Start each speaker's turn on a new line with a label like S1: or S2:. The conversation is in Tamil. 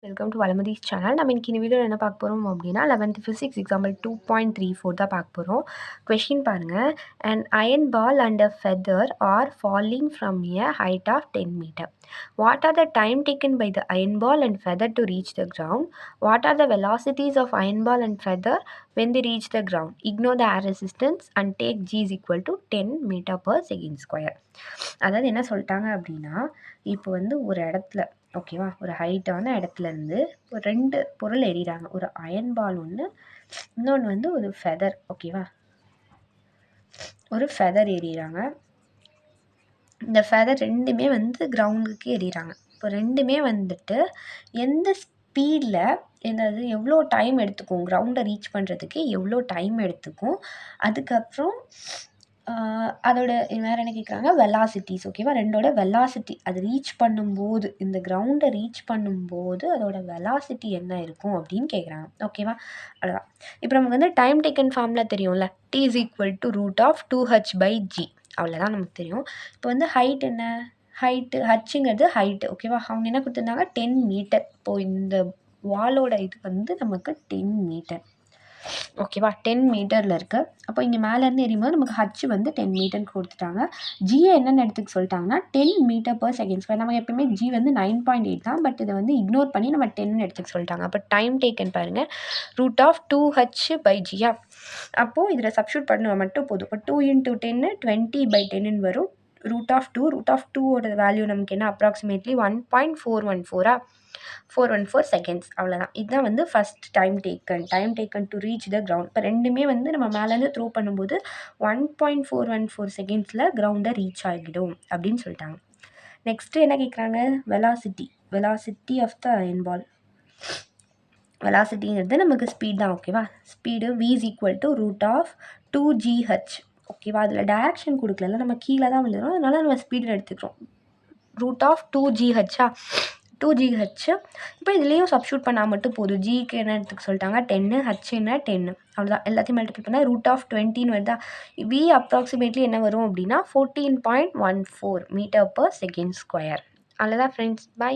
S1: Welcome to வளமதிஸ் channel. நம்ம இன்னைக்கு இந்த வீடியோவில் என்ன பார்க்க போகிறோம் அப்படின்னா 11th physics example 2.34 தான் பார்க்க போகிறோம். கொஷின் பாருங்கள். An iron ball and a feather are falling from a height of 10 meter. What are the time taken by the iron ball and feather to reach the ground? What are the velocities of iron ball and feather when they reach the ground? Ignore the air resistance and take g is equal to 10 meter per second square. அதாவது என்ன சொல்லிட்டாங்க அப்படின்னா, இப்போ வந்து ஒரு இடத்துல ஓகேவா, ஒரு ஹைட்டான இடத்துலேருந்து ஒரு 2 பொருள் எறிகிறாங்க. ஒரு அயன் பால் ஒன்று, இன்னொன்று வந்து ஒரு ஃபெதர். ஓகேவா, ஒரு ஃபெதர் எறிகிறாங்க. இந்த ஃபெதர் ரெண்டுமே வந்து கிரவுண்டுக்கு எறிகிறாங்க. இப்போ ரெண்டுமே வந்துட்டு எந்த ஸ்பீடில் என்னது எவ்வளோ டைம் எடுத்துக்கும், கிரவுண்டை ரீச் பண்ணுறதுக்கு எவ்வளோ டைம் எடுத்துக்கும், அதுக்கப்புறம் அதோட வேறு என்ன கேட்குறாங்க, வெலாசிட்டிஸ். ஓகேவா, ரெண்டோட வெலாசிட்டி அது ரீச் பண்ணும்போது, இந்த கிரவுண்டை ரீச் பண்ணும்போது அதோட வெலாசிட்டி என்ன இருக்கும் அப்படின்னு கேட்குறாங்க. ஓகேவா, அவ்வளோதான். இப்போ நமக்கு வந்து டைம் டேக்கன் ஃபார்முலா தெரியும்ல, t is equal to root of 2h/g. அவ்வளோதான் நமக்கு தெரியும். இப்போ வந்து ஹைட் என்ன, ஹைட்டு ஹச்சுங்கிறது ஹைட்டு. ஓகேவா, அவங்க என்ன கொடுத்துருந்தாங்க, 10 மீட்டர். இப்போது இந்த வாலோட இது வந்து நமக்கு 10 மீட்டர். ஓகேவா, 10 மீட்டரில் இருக்குது. அப்போ இங்கே மேலேருந்து எறியும்போது நமக்கு ஹச் வந்து 10 மீட்டர்னு கொடுத்துட்டாங்க. ஜியை என்னென்னு எடுத்துக்க சொல்லிட்டாங்கன்னா 10 மீட்டர் per செகண்ட் ஸ்கொயர். நம்ம எப்பயுமே ஜி வந்து 9.8 தான், பட் இதை வந்து இக்னோர் பண்ணி நம்ம 10ன்னு எடுத்துக்க சொல்லிட்டாங்க. அப்போ டைம் டேக்கன் பாருங்கள், ரூட் ஆஃப் 2h/g. அப்போது இதில் சப்ஸ்டியூட் பண்ண மட்டும் போதும். இப்போ 2 × 10 20/10 வரும். ரூட் ஆஃப் 2ஓட வேல்யூ நமக்கு என்ன, அப்ராக்சிமேட்லி 1.414 414 செகண்ட்ஸ். அவ்வளோதான். இதுதான் வந்து first time taken to reach the ground. இப்போ ரெண்டுமே வந்து நம்ம மேலேருந்து த்ரோ பண்ணும்போது 1.414 செகண்ட்ஸில் கிரவுண்டை ரீச் ஆகிடும் அப்படின்னு சொல்லிட்டாங்க. நெக்ஸ்ட்டு என்ன கேட்குறாங்க, வெலாசிட்டி ஆஃப் த அயன் பால். வெலாசிட்டிங்கிறது நமக்கு ஸ்பீட் தான். ஓகேவா, speed v is equal to root of 2gh. ஓகேவா, அதில் டைரக்ஷன் கொடுக்கல, நம்ம கீழே தான் விழுறோம், அதனால நம்ம ஸ்பீடு எடுத்துக்கிறோம். Root of 2gh. 2gh. இப்போ இதுலேயும் சப்ஸ்டியூட் பண்ணால் மட்டும் போதும். ஜிக்கு என்ன எடுத்துக்க சொல்லிட்டாங்க, 10, ஹச் என்ன 10. அவ்வளோதான். எல்லாத்தையும் மல்டிபிள் பண்ணால் ரூட் ஆஃப் 20 வருதா. வி அப்ராக்சிமேட்லி என்ன வரும் அப்படின்னா 14.14 மீட்டர் per செகண்ட் ஸ்கொயர். அவ்வளோதான் ஃப்ரெண்ட்ஸ், பை.